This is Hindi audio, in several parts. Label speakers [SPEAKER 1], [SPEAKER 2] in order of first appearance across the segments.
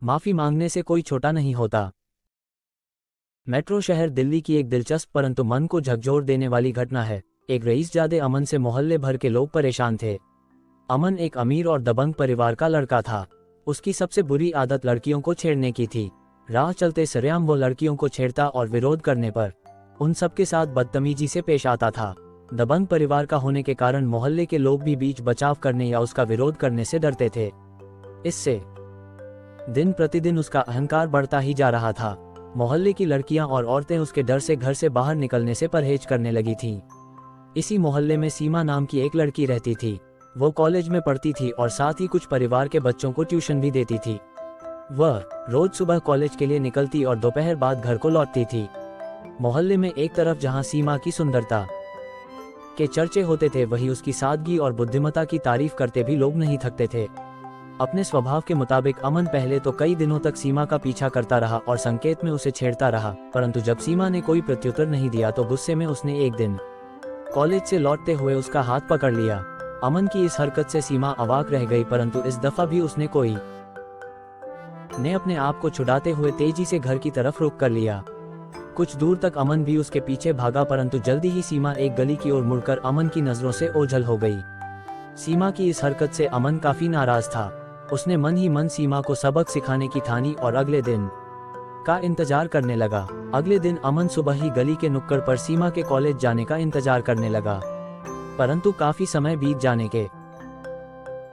[SPEAKER 1] माफी मांगने से कोई छोटा नहीं होता। मेट्रो शहर दिल्ली की एक दिलचस्प परंतु मन को झकझोर देने वाली घटना है। एक रईसजादे अमन से मोहल्ले भर के लोग परेशान थे। अमन एक अमीर और दबंग परिवार का लड़का था। उसकी सबसे बुरी आदत लड़कियों को छेड़ने की थी। राह चलते सरेआम वो लड़कियों को छेड़ता और विरोध करने पर उन सबके साथ बदतमीजी से पेश आता था। दबंग परिवार का होने के कारण मोहल्ले के लोग भी बीच बचाव करने या उसका विरोध करने से डरते थे। इससे दिन प्रतिदिन उसका अहंकार बढ़ता ही जा रहा था। मोहल्ले की लड़कियां और औरतें उसके डर से घर से बाहर निकलने से परहेज करने लगी थीं। इसी मोहल्ले में सीमा नाम की एक लड़की रहती थी। वो कॉलेज में पढ़ती थी और साथ ही कुछ परिवार के बच्चों को ट्यूशन भी देती थी। वह रोज सुबह कॉलेज के लिए निकलती और दोपहर बाद घर को लौटती थी। मोहल्ले में एक तरफ जहां सीमा की सुंदरता के चर्चे होते थे, वहीं उसकी सादगी और बुद्धिमत्ता की तारीफ करते भी लोग नहीं थकते थे। अपने स्वभाव के मुताबिक अमन पहले तो कई दिनों तक सीमा का पीछा करता रहा और संकेत में उसे छेड़ता रहा, परंतु जब सीमा ने कोई प्रत्युत्तर नहीं दिया तो गुस्से में उसने एक दिन कॉलेज से लौटते हुए उसका हाथ पकड़ लिया। अमन की इस हरकत से सीमा अवाक रह गई, परंतु इस दफा भी उसने कोई ने अपने आप को छुड़ाते हुए तेजी से घर की तरफ रुख कर लिया। कुछ दूर तक अमन भी उसके पीछे भागा, परंतु जल्दी ही सीमा एक गली की ओर मुड़कर अमन की नजरों से ओझल हो गई। सीमा की इस हरकत से अमन काफी नाराज था। उसने मन ही मन सीमा को सबक सिखाने की ठानी और अगले दिन का इंतजार करने लगा। अगले दिन अमन सुबह ही गली के नुक्कड़ पर सीमा के कॉलेज जाने का इंतजार करने लगा, परंतु काफी समय बीत जाने के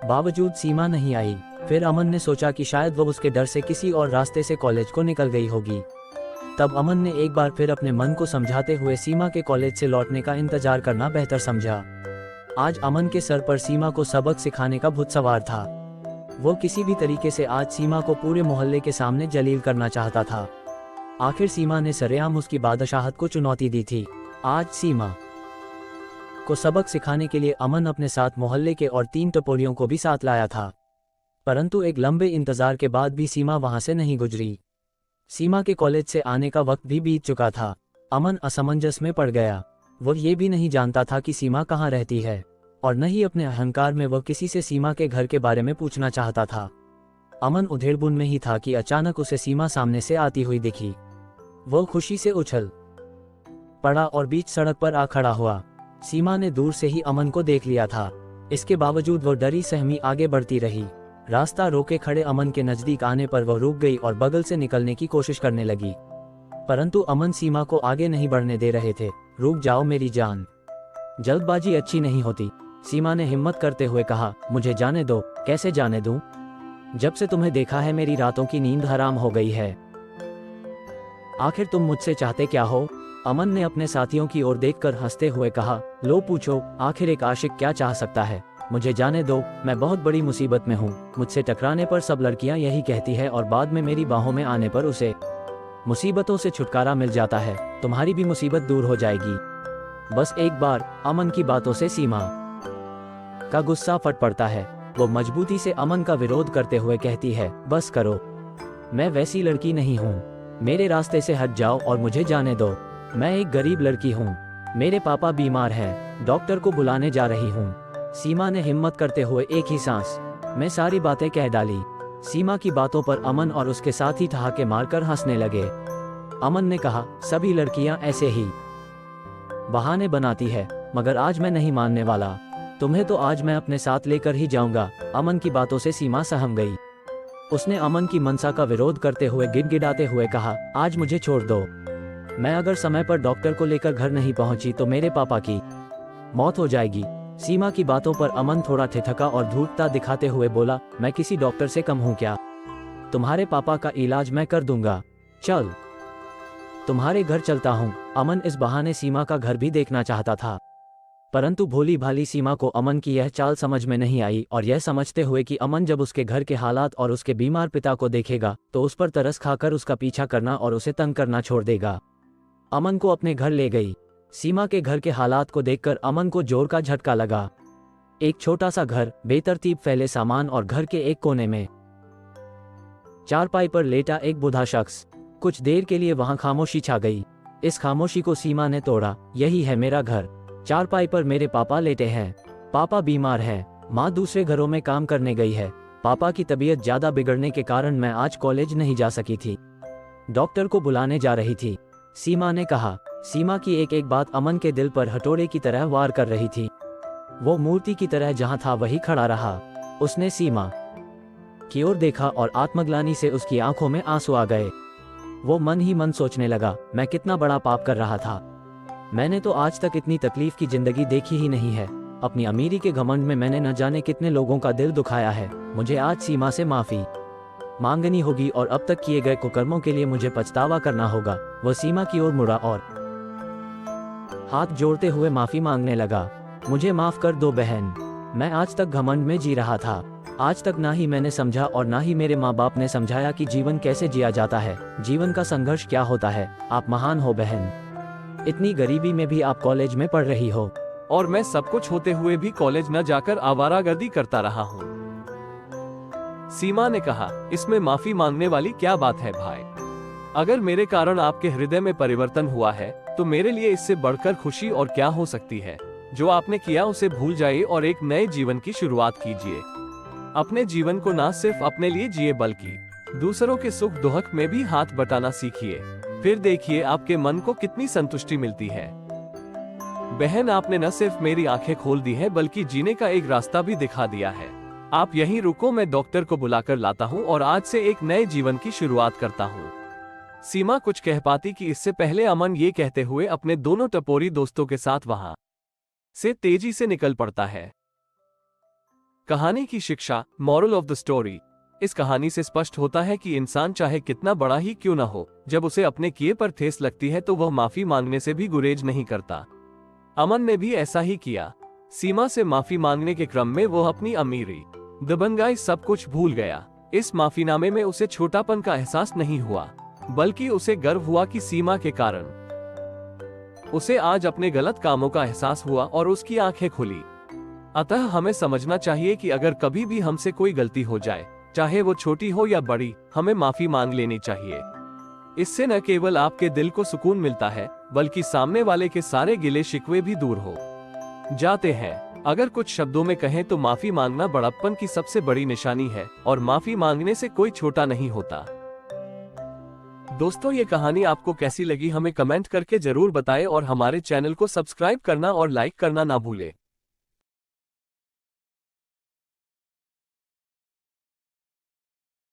[SPEAKER 1] बावजूद सीमा नहीं आई। फिर अमन ने सोचा कि शायद वह उसके डर से किसी और रास्ते से कॉलेज को निकल गई होगी। तब अमन ने एक बार फिर अपने मन को समझाते हुए सीमा के कॉलेज से लौटने का इंतजार करना बेहतर समझा। आज अमन के सर पर सीमा को सबक सिखाने का भूत सवार था। वो किसी भी तरीके से आज सीमा को पूरे मोहल्ले के सामने जलील करना चाहता था। आखिर सीमा ने सरेआम उसकी बादशाहत को चुनौती दी थी। आज सीमा को सबक सिखाने के लिए अमन अपने साथ मोहल्ले के और 3 टपोरियों को भी साथ लाया था, परंतु एक लंबे इंतजार के बाद भी सीमा वहां से नहीं गुजरी। सीमा के कॉलेज से आने का वक्त भी बीत चुका था। अमन असमंजस में पड़ गया। वो ये भी नहीं जानता था कि सीमा कहाँ रहती है और न ही अपने अहंकार में वह किसी से सीमा के घर के बारे में पूछना चाहता था। अमन उधेड़बुन में ही था कि अचानक उसे सीमा सामने से आती हुई दिखी। वो खुशी से उछल पड़ा और बीच सड़क पर आ खड़ा हुआ। सीमा ने दूर से ही अमन को देख लिया था। इसके बावजूद वो डरी सहमी आगे बढ़ती रही। रास्ता रोके खड़े अमन के नजदीक आने पर वह रुक गई और बगल से निकलने की कोशिश करने लगी, परंतु अमन सीमा को आगे नहीं बढ़ने दे रहे थे। रुक जाओ मेरी जान, जल्दबाजी अच्छी नहीं होती, सीमा ने हिम्मत करते हुए कहा। मुझे जाने दो। कैसे जाने दूं? जब से तुम्हें देखा है मेरी रातों की नींद हराम हो गई है। आखिर तुम मुझसे चाहते क्या हो? अमन ने अपने साथियों की ओर देखकर हंसते हुए कहा। लो पूछो, आखिर एक आशिक क्या चाह सकता है? मुझे जाने दो, मैं बहुत बड़ी मुसीबत में हूँ। मुझसे टकराने पर सब लड़कियाँ यही कहती है और बाद में मेरी बाहों में आने पर उसे मुसीबतों से छुटकारा मिल जाता है। तुम्हारी भी मुसीबत दूर हो जाएगी, बस एक बार। अमन की बातों से सीमा का गुस्सा फट पड़ता है। वो मजबूती से अमन का विरोध करते हुए कहती है, बस करो, मैं वैसी लड़की नहीं हूँ। मेरे रास्ते से हट जाओ और मुझे जाने दो। मैं एक गरीब लड़की हूँ, मेरे पापा बीमार हैं, डॉक्टर को बुलाने जा रही हूँ। सीमा ने हिम्मत करते हुए एक ही सांस में सारी बातें कह डाली। सीमा की बातों पर अमन और उसके साथी ठहाके मारकर हंसने लगे। अमन ने कहा, सभी लड़कियां ऐसे ही बहाने बनाती है, मगर आज मैं नहीं मानने वाला। तुम्हें तो आज मैं अपने साथ लेकर ही जाऊंगा। अमन की बातों से सीमा सहम गई। उसने अमन की मनसा का विरोध करते हुए गिड़गिड़ाते हुए कहा, आज मुझे छोड़ दो। मैं अगर समय पर डॉक्टर को लेकर घर नहीं पहुंची तो मेरे पापा की मौत हो जाएगी। सीमा की बातों पर अमन थोड़ा ठिठका और धूर्तता दिखाते हुए बोला, मैं किसी डॉक्टर से कम हूं क्या? तुम्हारे पापा का इलाज मैं कर दूंगा। चल, तुम्हारे घर चलता हूं। अमन इस बहाने सीमा का घर भी देखना चाहता था, परंतु भोली भाली सीमा को अमन की यह चाल समझ में नहीं आई और यह समझते हुए कि अमन जब उसके घर के हालात और उसके बीमार पिता को देखेगा तो उस पर तरस खाकर उसका पीछा करना और उसे तंग करना छोड़ देगा, अमन को अपने घर ले गई। सीमा के घर के हालात को देखकर अमन को जोर का झटका लगा। एक छोटा सा घर, बेतरतीब फैले सामान और घर के एक कोने में चारपाई पर लेटा एक बूढ़ा शख्स। कुछ देर के लिए वहां खामोशी छा गई। इस खामोशी को सीमा ने तोड़ा। यही है मेरा घर। चारपाई पर मेरे पापा लेटे हैं। पापा बीमार हैं, माँ दूसरे घरों में काम करने गई है। पापा की तबीयत ज़्यादा बिगड़ने के कारण मैं आज कॉलेज नहीं जा सकी थी। डॉक्टर को बुलाने जा रही थी, सीमा ने कहा। सीमा की एक एक बात अमन के दिल पर हथौड़े की तरह वार कर रही थी। वो मूर्ति की तरह जहां था वहीं खड़ा रहा। उसने सीमा की ओर देखा और आत्मग्लानि से उसकी आंखों में आंसू आ गए। वो मन ही मन सोचने लगा, मैं कितना बड़ा पाप कर रहा था। मैंने तो आज तक इतनी तकलीफ की जिंदगी देखी ही नहीं है। अपनी अमीरी के घमंड में मैंने न जाने कितने लोगों का दिल दुखाया है। मुझे आज सीमा से माफी मांगनी होगी और अब तक किए गए कुकर्मों के लिए मुझे पछतावा करना होगा। वह सीमा की ओर मुड़ा और हाथ जोड़ते हुए माफी मांगने लगा। मुझे माफ कर दो बहन, मैं आज तक घमंड में जी रहा था। आज तक ना ही मैंने समझा और ना ही मेरे माँ बाप ने समझाया कि जीवन कैसे जिया जाता है, जीवन का संघर्ष क्या होता है। आप महान हो बहन, इतनी गरीबी में भी आप कॉलेज में पढ़ रही हो।
[SPEAKER 2] और मैं सब कुछ होते हुए भी कॉलेज न जाकर आवारागर्दी करता रहा हूँ। सीमा ने कहा, इसमें माफी मांगने वाली क्या बात है भाई। अगर मेरे कारण आपके हृदय में परिवर्तन हुआ है तो मेरे लिए इससे बढ़कर खुशी और क्या हो सकती है। जो आपने किया उसे भूल जाइए और एक नए जीवन की शुरुआत कीजिए। अपने जीवन को न सिर्फ अपने लिए जिए बल्कि दूसरों के सुख दुख में भी हाथ बटाना सीखिए। फिर देखिए आपके मन को कितनी संतुष्टि मिलती है। बहन, आपने न सिर्फ मेरी आंखें खोल दी है बल्कि जीने का एक रास्ता भी दिखा दिया है। आप यहीं रुको, मैं डॉक्टर को बुलाकर लाता हूँ और आज से एक नए जीवन की शुरुआत करता हूँ। सीमा कुछ कह पाती कि इससे पहले अमन ये कहते हुए अपने दोनों टपोरी दोस्तों के साथ वहां से तेजी से निकल पड़ता है। कहानी की शिक्षा, मॉरल ऑफ द स्टोरी। इस कहानी से स्पष्ट होता है कि इंसान चाहे कितना बड़ा ही क्यों न हो, जब उसे अपने किए पर ठेस लगती है तो वह माफी मांगने से भी गुरेज नहीं करता। अमन ने भी ऐसा ही किया। सीमा से माफी मांगने के क्रम में वह अपनी अमीरी, दबंगाई सब कुछ भूल गया। इस माफीनामे में उसे छोटापन का एहसास नहीं हुआ, बल्कि उसे गर्व हुआ कि सीमा के कारण उसे आज अपने गलत कामों का एहसास हुआ और उसकी आंखें खुली। अतः हमें समझना चाहिए कि अगर कभी भी हमसे कोई गलती हो जाए, चाहे वो छोटी हो या बड़ी, हमें माफी मांग लेनी चाहिए। इससे न केवल आपके दिल को सुकून मिलता है बल्कि सामने वाले के सारे गिले शिकवे भी दूर हो जाते हैं। अगर कुछ शब्दों में कहें तो माफी मांगना बड़प्पन की सबसे बड़ी निशानी है और माफी मांगने से कोई छोटा नहीं होता। दोस्तों, ये कहानी आपको कैसी लगी हमें कमेंट करके जरूर बताएं और हमारे चैनल को सब्सक्राइब करना और लाइक करना ना भूलें।